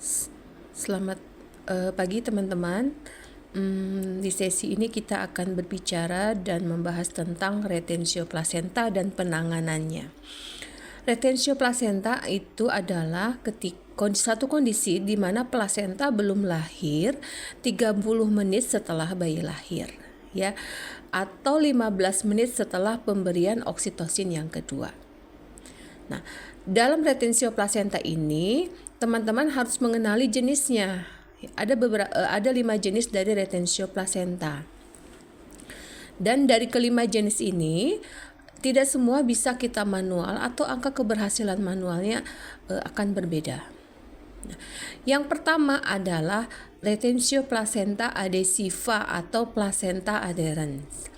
S- Selamat pagi teman-teman. Di sesi ini kita akan berbicara dan membahas tentang retensio plasenta dan penanganannya. Retensio plasenta itu adalah satu kondisi di mana plasenta belum lahir 30 menit setelah bayi lahir, ya, atau 15 menit setelah pemberian oksitosin yang kedua. Nah, dalam retensio plasenta ini, teman-teman harus mengenali jenisnya. Ada 5 jenis dari retensio plasenta. Dan dari kelima jenis ini, tidak semua bisa kita manual atau angka keberhasilan manualnya akan berbeda. Yang pertama adalah retensio placenta adhesiva atau placenta adherens.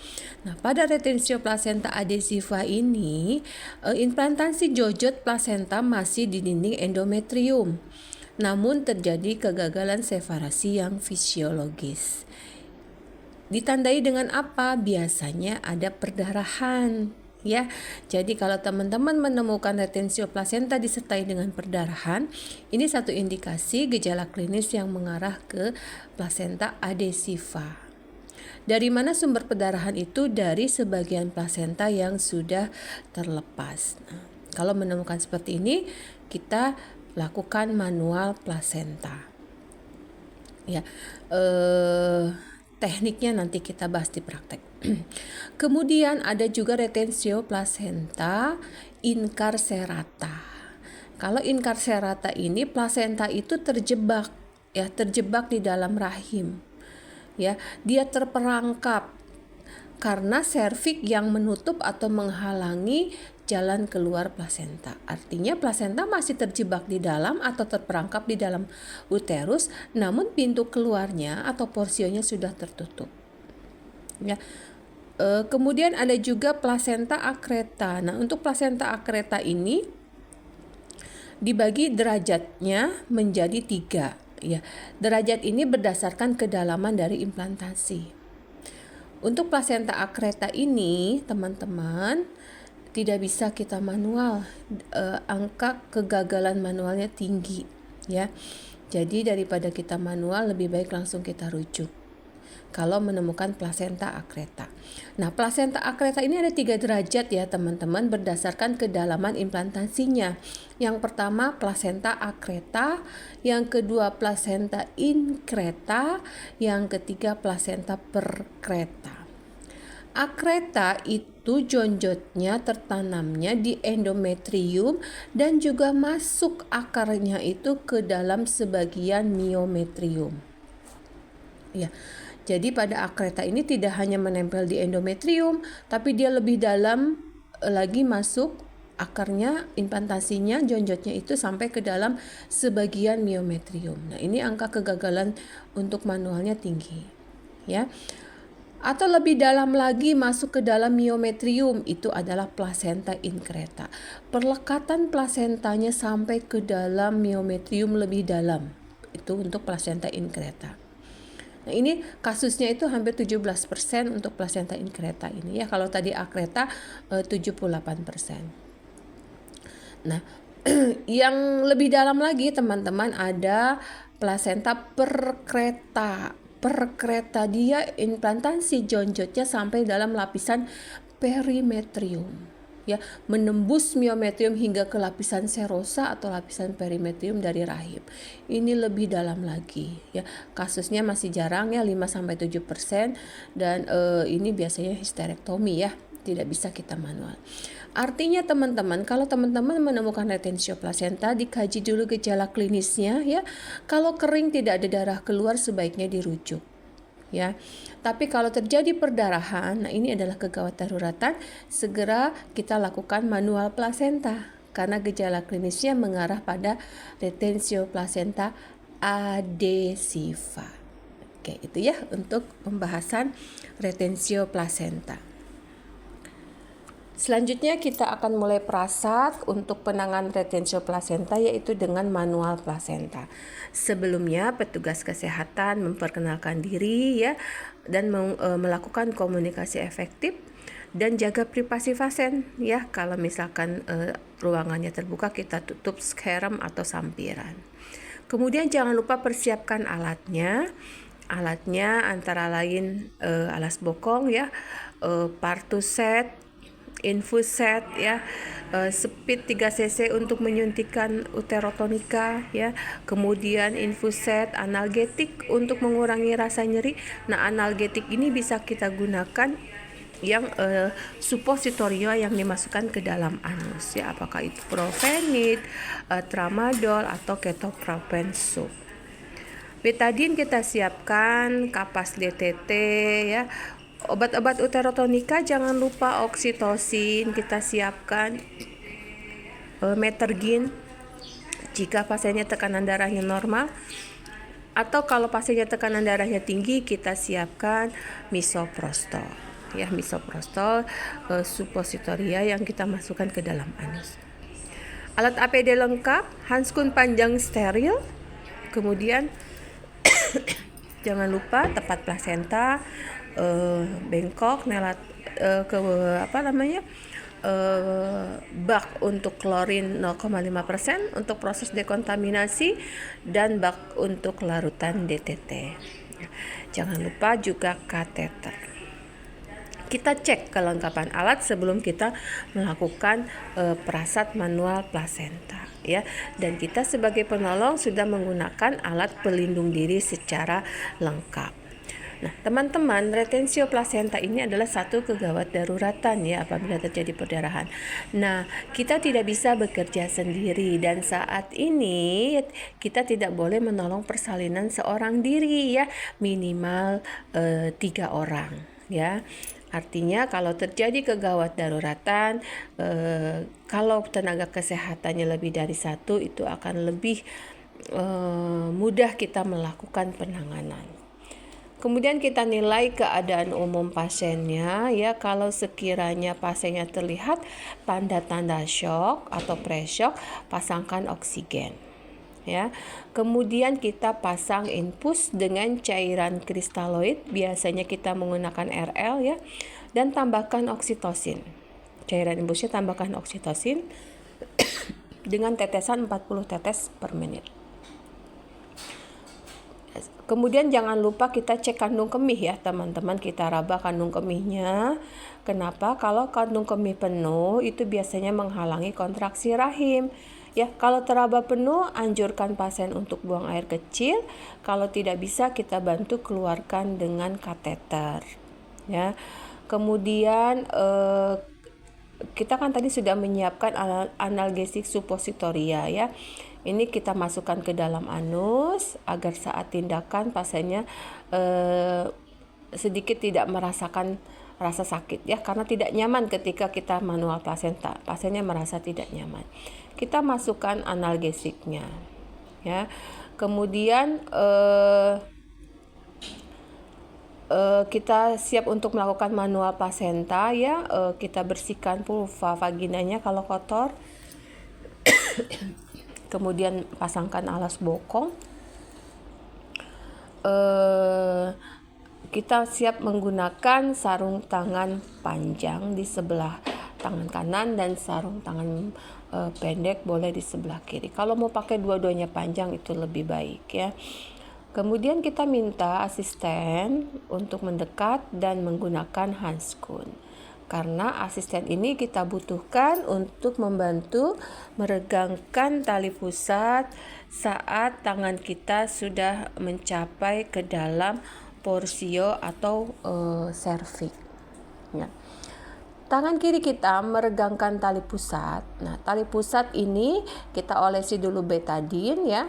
Nah, pada retensio placenta adhesiva ini, implantasi jojot plasenta masih di dinding endometrium, namun terjadi kegagalan separasi yang fisiologis. Ditandai dengan apa? Biasanya ada perdarahan, ya. Jadi kalau teman-teman menemukan retensio plasenta disertai dengan perdarahan, ini satu indikasi gejala klinis yang mengarah ke placenta adhesiva. Dari mana sumber perdarahan itu? Dari sebagian plasenta yang sudah terlepas. Nah, kalau menemukan seperti ini, kita lakukan manual plasenta. Ya, tekniknya nanti kita bahas di praktek. Kemudian ada juga retensio placenta incarcerata. Kalau incarcerata ini plasenta itu terjebak di dalam rahim. Ya, dia terperangkap karena serviks yang menutup atau menghalangi jalan keluar plasenta. Artinya plasenta masih terjebak di dalam atau terperangkap di dalam uterus, namun pintu keluarnya atau porsionya sudah tertutup. Ya. Kemudian ada juga plasenta akreta. Nah, untuk plasenta akreta ini dibagi derajatnya menjadi 3. Ya, derajat ini berdasarkan kedalaman dari implantasi. Untuk plasenta akreta ini, teman-teman, tidak bisa kita manual. Angka kegagalan manualnya tinggi, ya. Jadi daripada kita manual, lebih baik langsung kita rujuk kalau menemukan plasenta akreta. Nah, plasenta akreta ini ada 3 derajat ya teman-teman, berdasarkan kedalaman implantasinya. Yang pertama plasenta akreta, yang kedua plasenta inkreta, yang ketiga plasenta perkreta. Akreta itu jonjotnya tertanamnya di endometrium dan juga masuk akarnya itu ke dalam sebagian miometrium. Ya. Jadi pada akreta ini tidak hanya menempel di endometrium, tapi dia lebih dalam lagi masuk akarnya, implantasinya, jonjotnya itu sampai ke dalam sebagian miometrium. Nah, ini angka kegagalan untuk manualnya tinggi, ya. Atau lebih dalam lagi masuk ke dalam miometrium, itu adalah plasenta inkreta. Perlekatan plasentanya sampai ke dalam miometrium lebih dalam. Itu untuk plasenta inkreta. Nah, ini kasusnya itu hampir 17% untuk plasenta inkreta ini ya. Kalau tadi akreta 78%. Nah, yang lebih dalam lagi teman-teman ada plasenta perkreta. Perkreta dia implantasi jonjotnya sampai dalam lapisan perimetrium. Ya, menembus miometrium hingga ke lapisan serosa atau lapisan perimetrium dari rahim. Ini lebih dalam lagi ya. Kasusnya masih jarang ya, 5-7% dan ini biasanya histerektomi ya, tidak bisa kita manual. Artinya teman-teman, kalau teman-teman menemukan retensio plasenta, dikaji dulu gejala klinisnya ya. Kalau kering tidak ada darah keluar, sebaiknya dirujuk. Ya, tapi kalau terjadi perdarahan, nah ini adalah kegawat daruratan, segera kita lakukan manual plasenta karena gejala klinisnya mengarah pada retensio plasenta adhesiva. Oke, itu ya untuk pembahasan retensio plasenta. Selanjutnya kita akan mulai prasat untuk penanganan retensio plasenta, yaitu dengan manual plasenta. Sebelumnya petugas kesehatan memperkenalkan diri ya, dan melakukan komunikasi efektif dan jaga privasi pasien ya. Kalau misalkan ruangannya terbuka, kita tutup skerm atau sampiran. Kemudian jangan lupa persiapkan alatnya. Alatnya antara lain alas bokong ya, partus set, infus set ya, speed 3 cc untuk menyuntikkan uterotonika ya, kemudian infus set, analgetik untuk mengurangi rasa nyeri. Nah, analgetik ini bisa kita gunakan yang suppositorio yang dimasukkan ke dalam anus ya, apakah itu Provenid, tramadol atau ketoprofen sub. Betadine kita siapkan, kapas DTT ya. Obat-obat uterotonika jangan lupa oksitosin kita siapkan, metergin jika pasiennya tekanan darahnya normal, atau kalau pasiennya tekanan darahnya tinggi kita siapkan misoprostol ya, misoprostol suppositoria yang kita masukkan ke dalam anus. Alat APD lengkap, handskun panjang steril, kemudian jangan lupa tempat plasenta, bengkok, nelat, bak untuk klorin 0,5% untuk proses dekontaminasi, dan bak untuk larutan DTT. Jangan lupa juga kateter. Kita cek kelengkapan alat sebelum kita melakukan prasat manual plasenta ya, dan kita sebagai penolong sudah menggunakan alat pelindung diri secara lengkap. Nah, teman-teman, retensio plasenta ini adalah satu kegawat daruratan ya apabila terjadi perdarahan. Nah, kita tidak bisa bekerja sendiri, dan saat ini kita tidak boleh menolong persalinan seorang diri ya, minimal 3 orang ya. Artinya kalau terjadi kegawat daruratan, kalau tenaga kesehatannya lebih dari 1, itu akan lebih mudah kita melakukan penanganan. Kemudian kita nilai keadaan umum pasiennya ya. Kalau sekiranya pasiennya terlihat tanda-tanda shock atau pre-shock, pasangkan oksigen ya. Kemudian kita pasang infus dengan cairan kristaloid, biasanya kita menggunakan RL ya, dan tambahkan oksitosin. Cairan infusnya tambahkan oksitosin dengan tetesan 40 tetes per menit. Kemudian jangan lupa kita cek kandung kemih ya teman-teman, kita raba kandung kemihnya. Kenapa? Kalau kandung kemih penuh itu biasanya menghalangi kontraksi rahim. Ya, kalau teraba penuh, anjurkan pasien untuk buang air kecil. Kalau tidak bisa, kita bantu keluarkan dengan kateter. Ya, kemudian kita kan tadi sudah menyiapkan analgesik suppositoria ya. Ini kita masukkan ke dalam anus agar saat tindakan pasiennya sedikit tidak merasakan rasa sakit ya, karena tidak nyaman ketika kita manual plasenta, pasiennya merasa tidak nyaman. Kita masukkan analgesiknya ya. Kemudian kita siap untuk melakukan manual plasenta ya. Kita bersihkan vulva vaginanya kalau kotor. Kemudian pasangkan alas bokong. Kita siap menggunakan sarung tangan panjang di sebelah tangan kanan dan sarung tangan pendek boleh di sebelah kiri. Kalau mau pakai dua-duanya panjang itu lebih baik ya. Kemudian kita minta asisten untuk mendekat dan menggunakan handskun. Karena asisten ini kita butuhkan untuk membantu meregangkan tali pusat saat tangan kita sudah mencapai ke dalam porsio atau serviks. Ya. Tangan kiri kita meregangkan tali pusat. Nah, tali pusat ini kita olesi dulu betadine ya.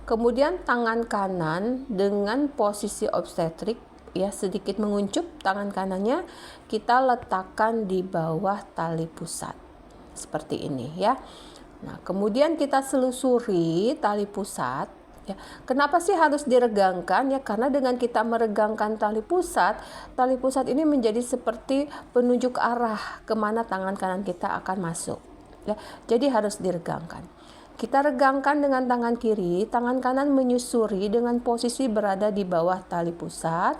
Kemudian tangan kanan dengan posisi obstetrik ya, sedikit menguncup tangan kanannya kita letakkan di bawah tali pusat. Seperti ini ya. Nah, kemudian kita selusuri tali pusat. Ya, kenapa sih harus diregangkan ya? Karena dengan kita meregangkan tali pusat ini menjadi seperti penunjuk arah kemana tangan kanan kita akan masuk. Ya, jadi harus diregangkan. Kita regangkan dengan tangan kiri, tangan kanan menyusuri dengan posisi berada di bawah tali pusat.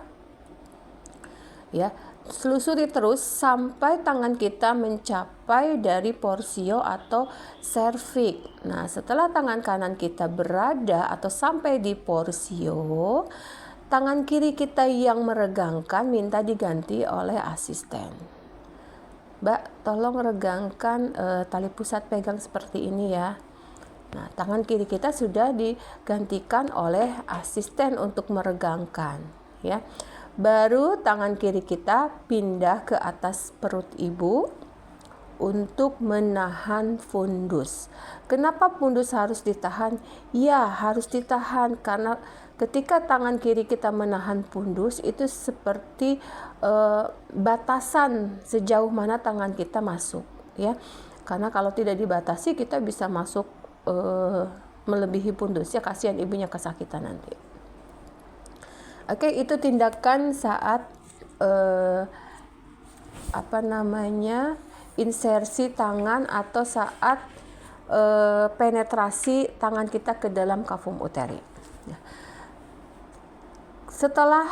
Ya, Selusuri terus sampai tangan kita mencapai dari porsio atau serviks. Nah, setelah tangan kanan kita berada atau sampai di porsio, tangan kiri kita yang meregangkan minta diganti oleh asisten. Mbak, tolong regangkan tali pusat, pegang seperti ini ya. Nah, tangan kiri kita sudah digantikan oleh asisten untuk meregangkan, ya. Baru tangan kiri kita pindah ke atas perut ibu untuk menahan fundus. Kenapa fundus harus ditahan? Ya, harus ditahan karena ketika tangan kiri kita menahan fundus itu seperti batasan sejauh mana tangan kita masuk, ya. Karena kalau tidak dibatasi kita bisa masuk melebihi fundus, ya, kasihan ibunya kesakitan nanti. Oke, itu tindakan saat insersi tangan atau saat penetrasi tangan kita ke dalam kafum uteri. Setelah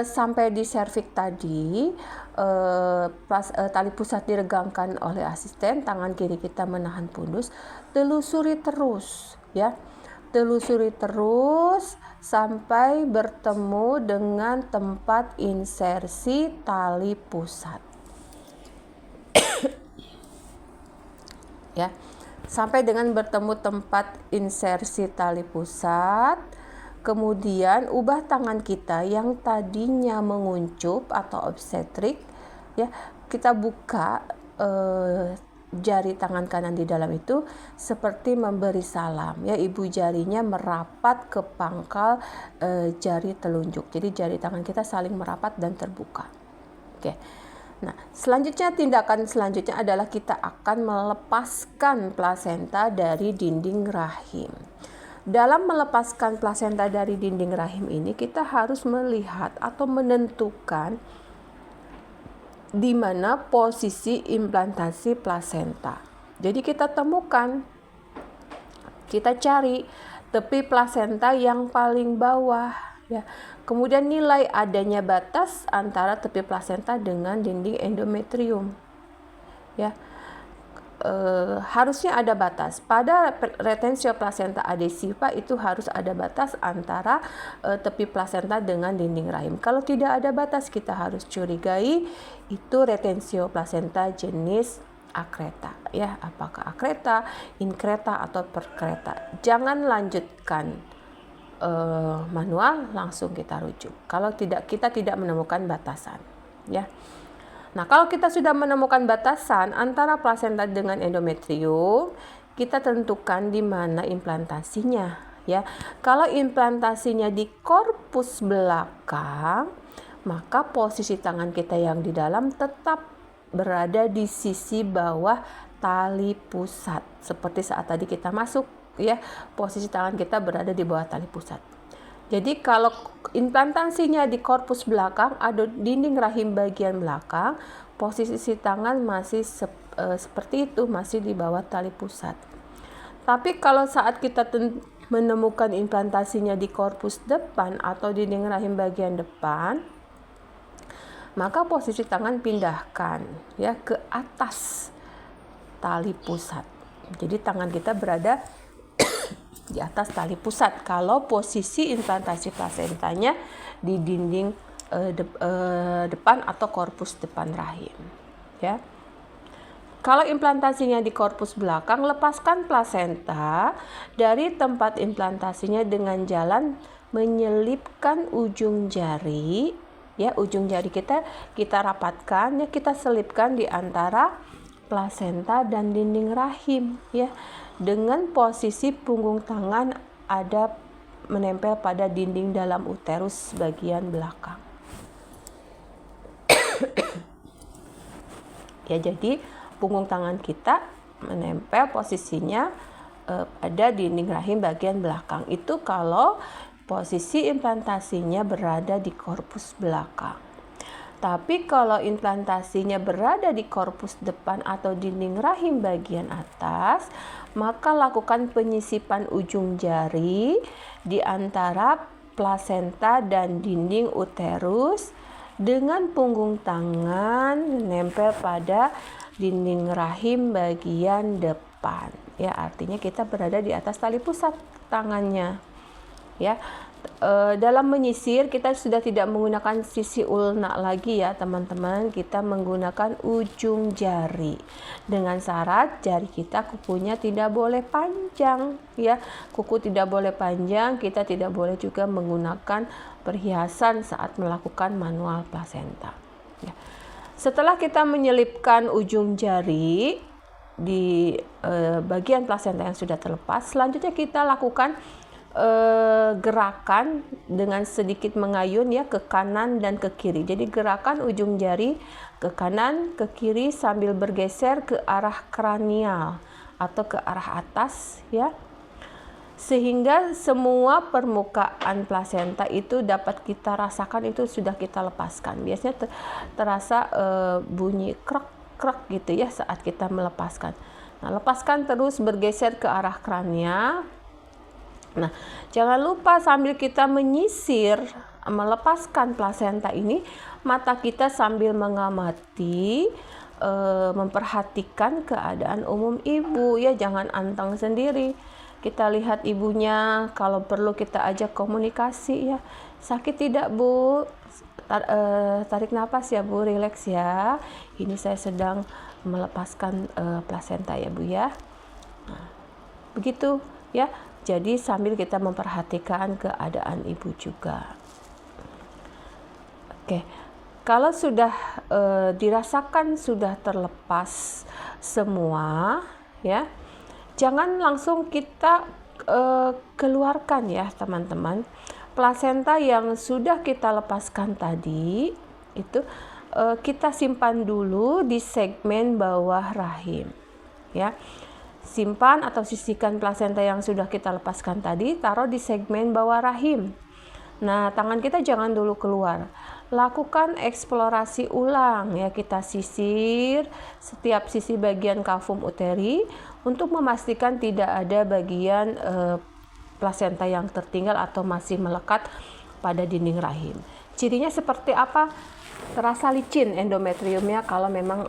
sampai di serviks tadi, tali pusat diregangkan oleh asisten, tangan kiri kita menahan fundus, telusuri terus, ya. Telusuri terus sampai bertemu dengan tempat insersi tali pusat. Ya. Sampai dengan bertemu tempat insersi tali pusat, kemudian ubah tangan kita yang tadinya menguncup atau obstetrik, ya, kita buka jari tangan kanan di dalam itu seperti memberi salam, ya. Ibu jarinya merapat ke pangkal jari telunjuk. Jadi jari tangan kita saling merapat dan terbuka. Oke. Nah, tindakan selanjutnya adalah kita akan melepaskan plasenta dari dinding rahim. Dalam melepaskan plasenta dari dinding rahim ini, kita harus melihat atau menentukan di mana posisi implantasi plasenta. Jadi kita temukan, kita cari tepi plasenta yang paling bawah, ya. Kemudian nilai adanya batas antara tepi plasenta dengan dinding endometrium, ya. Harusnya ada batas. Pada retensio placenta adhesiva itu harus ada batas antara tepi plasenta dengan dinding rahim. Kalau tidak ada batas, kita harus curigai itu retensio placenta jenis akreta, ya. Apakah akreta, inkreta atau perkreta. Jangan lanjutkan manual, langsung kita rujuk. Kalau tidak, kita tidak menemukan batasan, ya. Nah, kalau kita sudah menemukan batasan antara plasenta dengan endometrium, kita tentukan di mana implantasinya, ya. Kalau implantasinya di korpus belakang, maka posisi tangan kita yang di dalam tetap berada di sisi bawah tali pusat. Seperti saat tadi kita masuk, ya, posisi tangan kita berada di bawah tali pusat. Jadi kalau implantasinya di korpus belakang, ada dinding rahim bagian belakang, posisi tangan masih seperti itu, masih di bawah tali pusat. Tapi kalau saat kita menemukan implantasinya di korpus depan atau dinding rahim bagian depan, maka posisi tangan pindahkan, ya, ke atas tali pusat. Jadi tangan kita berada di atas tali pusat kalau posisi implantasi plasentanya di dinding depan atau korpus depan rahim, ya. Kalau implantasinya di korpus belakang, lepaskan plasenta dari tempat implantasinya dengan jalan menyelipkan ujung jari, ya. Ujung jari kita rapatkan, ya, kita selipkan di antara plasenta dan dinding rahim, ya, dengan posisi punggung tangan ada menempel pada dinding dalam uterus bagian belakang. Ya, jadi punggung tangan kita menempel posisinya pada dinding rahim bagian belakang. Itu kalau posisi implantasinya berada di korpus belakang. Tapi kalau implantasinya berada di korpus depan atau dinding rahim bagian atas, maka lakukan penyisipan ujung jari di antara plasenta dan dinding uterus dengan punggung tangan nempel pada dinding rahim bagian depan. Ya, artinya kita berada di atas tali pusat tangannya. Ya, dalam menyisir kita sudah tidak menggunakan sisi ulna lagi ya teman-teman, kita menggunakan ujung jari dengan syarat jari kita kukunya tidak boleh panjang ya, kuku tidak boleh panjang, kita tidak boleh juga menggunakan perhiasan saat melakukan manual plasenta ya. Setelah kita menyelipkan ujung jari di bagian plasenta yang sudah terlepas, selanjutnya kita lakukan gerakan dengan sedikit mengayun ya ke kanan dan ke kiri. Jadi gerakan ujung jari ke kanan ke kiri sambil bergeser ke arah kranial atau ke arah atas ya, sehingga semua permukaan plasenta itu dapat kita rasakan, itu sudah kita lepaskan. Biasanya terasa bunyi krek gitu ya saat kita melepaskan. Nah, lepaskan terus bergeser ke arah kranial. Nah, jangan lupa sambil kita menyisir, melepaskan plasenta ini, mata kita sambil mengamati, memperhatikan keadaan umum ibu ya, jangan anteng sendiri. Kita lihat ibunya, kalau perlu kita ajak komunikasi ya. Sakit tidak Bu? Tarik nafas ya Bu, rileks ya. Ini saya sedang melepaskan plasenta ya Bu ya. Nah, begitu ya. Jadi sambil kita memperhatikan keadaan ibu juga. Oke, kalau sudah dirasakan sudah terlepas semua, ya, jangan langsung kita keluarkan ya teman-teman. Plasenta yang sudah kita lepaskan tadi itu kita simpan dulu di segmen bawah rahim, ya. Simpan atau sisihkan plasenta yang sudah kita lepaskan tadi, taruh di segmen bawah rahim. Nah, tangan kita jangan dulu keluar. Lakukan eksplorasi ulang ya, kita sisir setiap sisi bagian kavum uteri untuk memastikan tidak ada bagian plasenta yang tertinggal atau masih melekat pada dinding rahim. Cirinya seperti apa? Terasa licin endometriumnya kalau memang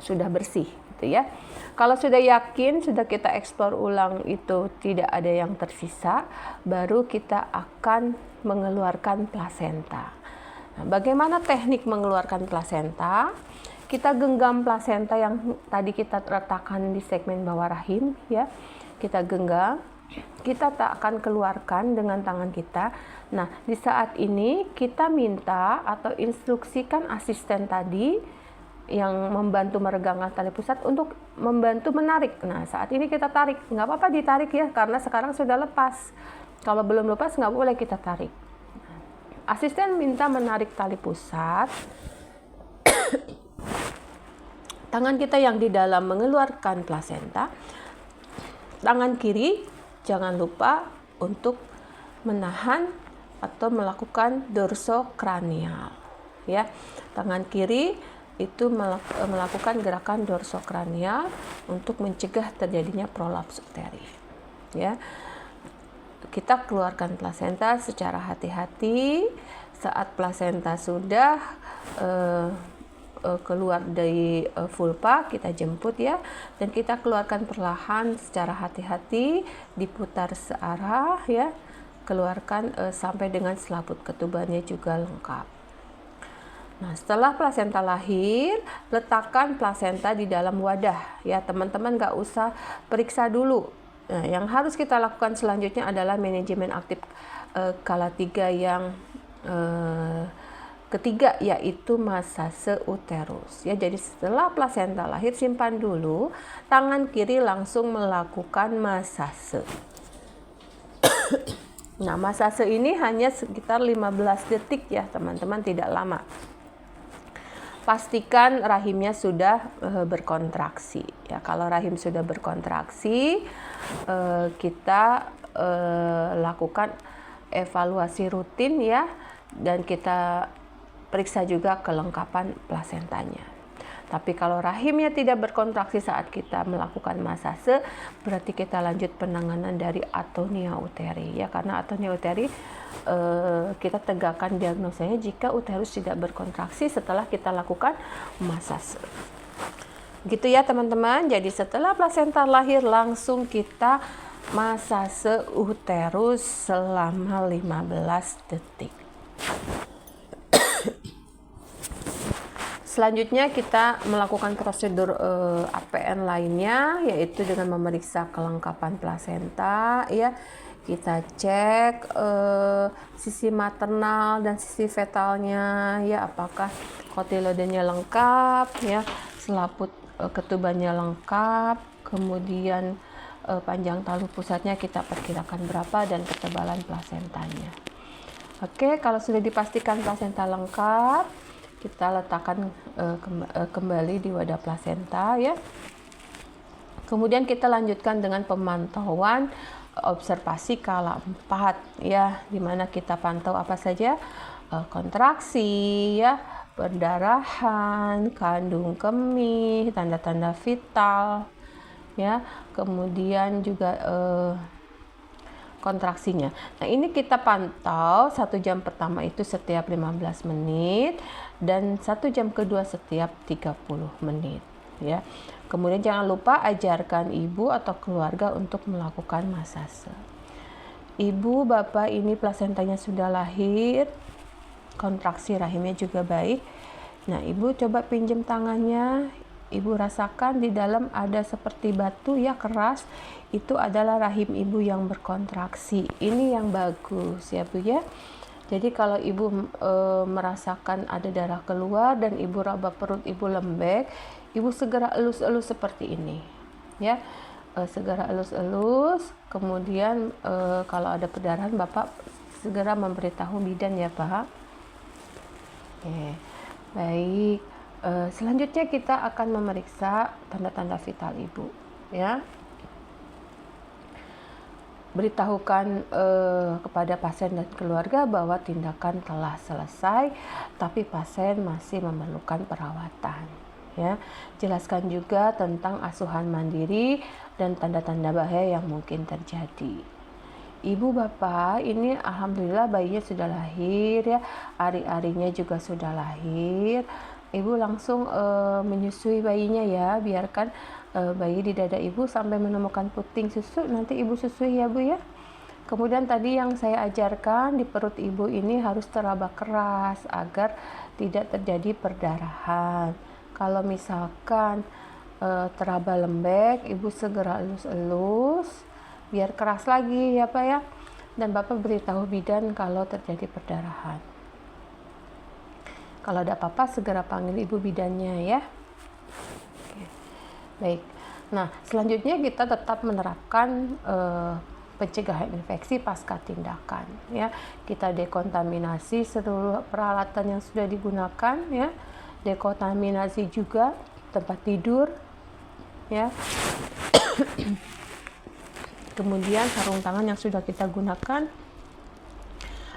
sudah bersih gitu ya. Kalau sudah yakin, sudah kita eksplor ulang itu tidak ada yang tersisa, baru kita akan mengeluarkan plasenta. Nah, bagaimana teknik mengeluarkan plasenta? Kita genggam plasenta yang tadi kita letakkan di segmen bawah rahim ya. Kita genggam, kita tak akan keluarkan dengan tangan kita. Nah, di saat ini kita minta atau instruksikan asisten tadi yang membantu meregangkan tali pusat untuk membantu menarik. Nah, saat ini kita tarik, nggak apa-apa ditarik ya, karena sekarang sudah lepas. Kalau belum lepas nggak boleh kita tarik. Asisten minta menarik tali pusat. Tangan kita yang di dalam mengeluarkan plasenta. Tangan kiri jangan lupa untuk menahan atau melakukan dorsokranial. Ya, tangan kiri itu melakukan gerakan dorsokranial untuk mencegah terjadinya prolaps uteri. Ya, kita keluarkan plasenta secara hati-hati. Saat plasenta sudah keluar dari vulva, kita jemput ya, dan kita keluarkan perlahan secara hati-hati, diputar searah ya, keluarkan sampai dengan selaput ketubannya juga lengkap. Nah, setelah plasenta lahir, letakkan plasenta di dalam wadah ya, teman-teman nggak usah periksa dulu. Nah, yang harus kita lakukan selanjutnya adalah manajemen aktif kala 3 yang ketiga, yaitu masase uterus ya. Jadi setelah plasenta lahir, simpan dulu, tangan kiri langsung melakukan masase. Nah, masase ini hanya sekitar 15 detik ya teman-teman, tidak lama. Pastikan rahimnya sudah berkontraksi ya. Kalau rahim sudah berkontraksi, kita lakukan evaluasi rutin ya, dan kita periksa juga kelengkapan plasentanya. Tapi kalau rahimnya tidak berkontraksi saat kita melakukan masase, berarti kita lanjut penanganan dari atonia uteri ya, karena atonia uteri kita tegakkan diagnosanya jika uterus tidak berkontraksi setelah kita lakukan masase. Gitu ya teman-teman. Jadi setelah plasenta lahir langsung kita masase uterus selama 15 detik. Selanjutnya kita melakukan prosedur APN lainnya, yaitu dengan memeriksa kelengkapan plasenta ya. Kita cek sisi maternal dan sisi fetalnya ya, apakah kotiledonnya lengkap ya, selaput ketubannya lengkap, kemudian panjang taluh pusatnya kita perkirakan berapa dan ketebalan plasentanya. Oke, kalau sudah dipastikan plasenta lengkap, kita letakkan kembali di wadah plasenta ya. Kemudian kita lanjutkan dengan pemantauan observasi kala 4 ya, dimana kita pantau apa saja, kontraksi ya, perdarahan, kandung kemih, tanda-tanda vital ya, kemudian juga kontraksinya. Nah, ini kita pantau 1 jam pertama itu setiap 15 menit dan 1 jam kedua setiap 30 menit ya. Kemudian jangan lupa ajarkan ibu atau keluarga untuk melakukan masase. Ibu, bapak ini plasentanya sudah lahir, kontraksi rahimnya juga baik. Nah, ibu coba pinjam tangannya. Ibu rasakan di dalam ada seperti batu ya, keras. Itu adalah rahim ibu yang berkontraksi. Ini yang bagus ya Bu ya. Jadi kalau ibu merasakan ada darah keluar dan ibu raba perut ibu lembek, ibu segera elus-elus seperti ini ya. Segera elus-elus. Kemudian kalau ada perdarahan, Bapak segera memberitahu bidan ya Pak. Oke, baik. Selanjutnya kita akan memeriksa tanda-tanda vital ibu ya. Beritahukan kepada pasien dan keluarga bahwa tindakan telah selesai tapi pasien masih memerlukan perawatan ya. Jelaskan juga tentang asuhan mandiri dan tanda-tanda bahaya yang mungkin terjadi. Ibu bapak ini alhamdulillah bayinya sudah lahir ya, ari-arinya juga sudah lahir. Ibu langsung menyusui bayinya ya, biarkan bayi di dada ibu sampai menemukan puting susu, nanti ibu susui ya Bu ya. Kemudian tadi yang saya ajarkan, di perut ibu ini harus teraba keras agar tidak terjadi perdarahan. Kalau misalkan teraba lembek, ibu segera elus-elus biar keras lagi ya Pak ya. Dan Bapak beritahu bidan kalau terjadi perdarahan. Kalau ada apa-apa segera panggil ibu bidannya ya. Oke. Baik. Nah, selanjutnya kita tetap menerapkan pencegahan infeksi pasca tindakan ya. Kita dekontaminasi seluruh peralatan yang sudah digunakan ya. Dekontaminasi juga tempat tidur ya. Kemudian sarung tangan yang sudah kita gunakan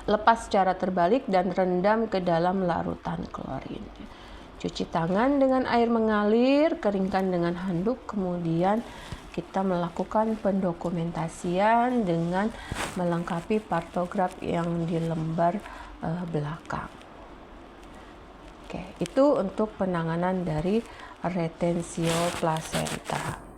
lepas secara terbalik dan rendam ke dalam larutan klorin. Cuci tangan dengan air mengalir, keringkan dengan handuk, kemudian kita melakukan pendokumentasian dengan melengkapi partograf yang di lembar belakang. Oke, itu untuk penanganan dari retensio plasenta.